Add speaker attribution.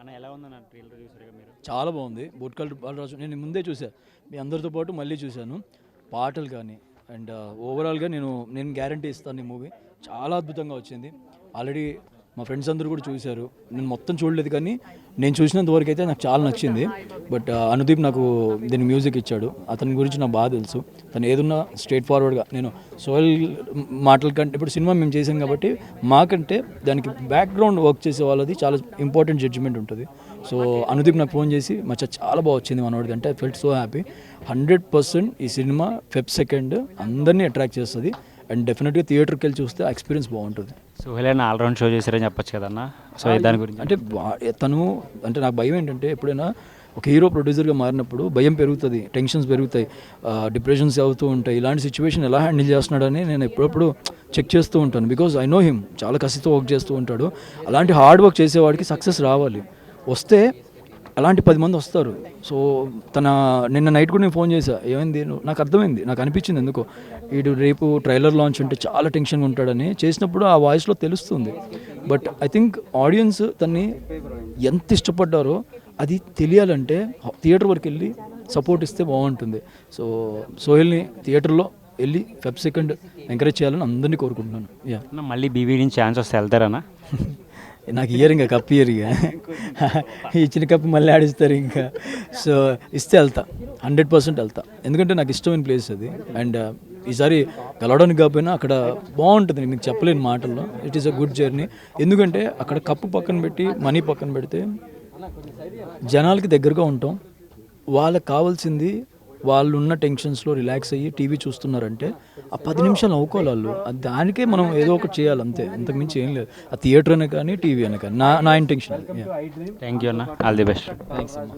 Speaker 1: అన్న ఎలా ఉందన్న ట్రైలర్ చూసారుగా మీరు?
Speaker 2: చాలా బాగుంది. బొట్కల్ బాలరాజు నేను ముందే చూసా, మీ అందరితో పాటు మళ్ళీ చూశాను. పాటలు కానీ అండ్ ఓవరాల్గా నేను గ్యారంటీ ఇస్తాను, ఈ మూవీ చాలా అద్భుతంగా వచ్చింది. ఆల్రెడీ మా ఫ్రెండ్స్ అందరూ కూడా చూశారు. నేను మొత్తం చూడలేదు కానీ నేను చూసినంత వరకు అయితే నాకు చాలా నచ్చింది. బట్ అనుదీప్ నాకు దీని మ్యూజిక్ ఇచ్చాడు. అతని గురించి నాకు బాగా తెలుసు. తను ఏదున్నా స్ట్రేట్ ఫార్వర్డ్గా, నేను సోయల్ మాటల కంటే ఇప్పుడు సినిమా మేము చేసాం కాబట్టి మాకంటే దానికి బ్యాక్గ్రౌండ్ వర్క్ చేసే వాళ్ళది చాలా ఇంపార్టెంట్ జడ్జిమెంట్ ఉంటుంది. సో అనుదీప్ నాకు ఫోన్ చేసి మచ్చా చాలా బాగా వచ్చింది మనోడికి అంటే ఐ ఫెల్ట్ సో హ్యాపీ. 100% ఈ సినిమా ఫెబ్ 2 అందరినీ అట్రాక్ట్ చేస్తుంది అండ్ డెఫినెట్గా థియేటర్కి వెళ్ళి చూస్తే ఆ ఎక్స్పీరియన్స్ బాగుంటుంది.
Speaker 1: సో హెలెన్ ఆల్రౌండ్ షో చేశారని చెప్పొచ్చు కదన్న. సో దాని గురించి
Speaker 2: అంటే తను అంటే నాకు భయం ఏంటంటే ఎప్పుడైనా ఒక హీరో ప్రొడ్యూసర్గా మారినప్పుడు భయం పెరుగుతుంది, టెన్షన్స్ పెరుగుతాయి, డిప్రెషన్స్ అవుతూ ఉంటాయి. ఇలాంటి సిచ్యువేషన్ ఎలా హ్యాండిల్ చేస్తున్నాడని నేను ఎప్పుడప్పుడు చెక్ చేస్తూ ఉంటాను. బికాజ్ ఐ నో హిమ్, చాలా కసితో వర్క్ చేస్తూ ఉంటాడు. అలాంటి హార్డ్ వర్క్ చేసేవాడికి సక్సెస్ రావాలి. వస్తే అలాంటి 10 మంది వస్తారు. సో నిన్న నైట్ కూడా నేను ఫోన్ చేశా, ఏమైంది నాకు అర్థమైంది, నాకు అనిపించింది ఎందుకో వీడు రేపు ట్రైలర్ లాంచ్ ఉంటే చాలా టెన్షన్గా ఉంటాడని. చేసినప్పుడు ఆ వాయిస్లో తెలుస్తుంది. బట్ ఐ థింక్ ఆడియన్స్ తన్ని ఎంత ఇష్టపడ్డారో అది తెలియాలంటే థియేటర్ వరకు వెళ్ళి సపోర్ట్ ఇస్తే బాగుంటుంది. సో సోహెల్ని థియేటర్లో వెళ్ళి ఫెబ్ 2 ఎంకరేజ్ చేయాలని అందరినీ కోరుకుంటున్నాను. యా
Speaker 1: మళ్ళీ బీవీ నుంచి ఛాన్స్ వస్తే వెళ్తారన్నా?
Speaker 2: నాకు ఇయర్ ఇంకా కప్ ఇయర్ ఇక ఇచ్చిన కప్పు మళ్ళీ ఆడిస్తారు ఇంకా. సో ఇస్తే వెళ్తా, 100% వెళ్తా. ఎందుకంటే నాకు ఇష్టమైన ప్లేస్ అది. అండ్ ఈసారి గెలవడానికి కాకపోయినా అక్కడ బాగుంటుంది, మీకు చెప్పలేని మాటల్లో. It is a good journey. ఎందుకంటే అక్కడ కప్పు పక్కన పెట్టి మనీ పక్కన పెడితే జనాలకి దగ్గరగా ఉంటాం. వాళ్ళకి కావాల్సింది వాళ్ళు ఉన్న టెన్షన్స్లో రిలాక్స్ అయ్యి టీవీ చూస్తున్నారంటే ఆ 10 నిమిషాలు నవ్వుకోవాలి వాళ్ళు. దానికే మనం ఏదో ఒకటి చేయాలి అంతే, అంతకుమించి ఏం లేదు. ఆ థియేటర్ అనే కానీ టీవీ అనే కానీ నా ఇంటెన్షన్.
Speaker 1: థ్యాంక్ యూ అన్న, ఆల్ ది బెస్ట్.
Speaker 2: థ్యాంక్స్ అమ్మా.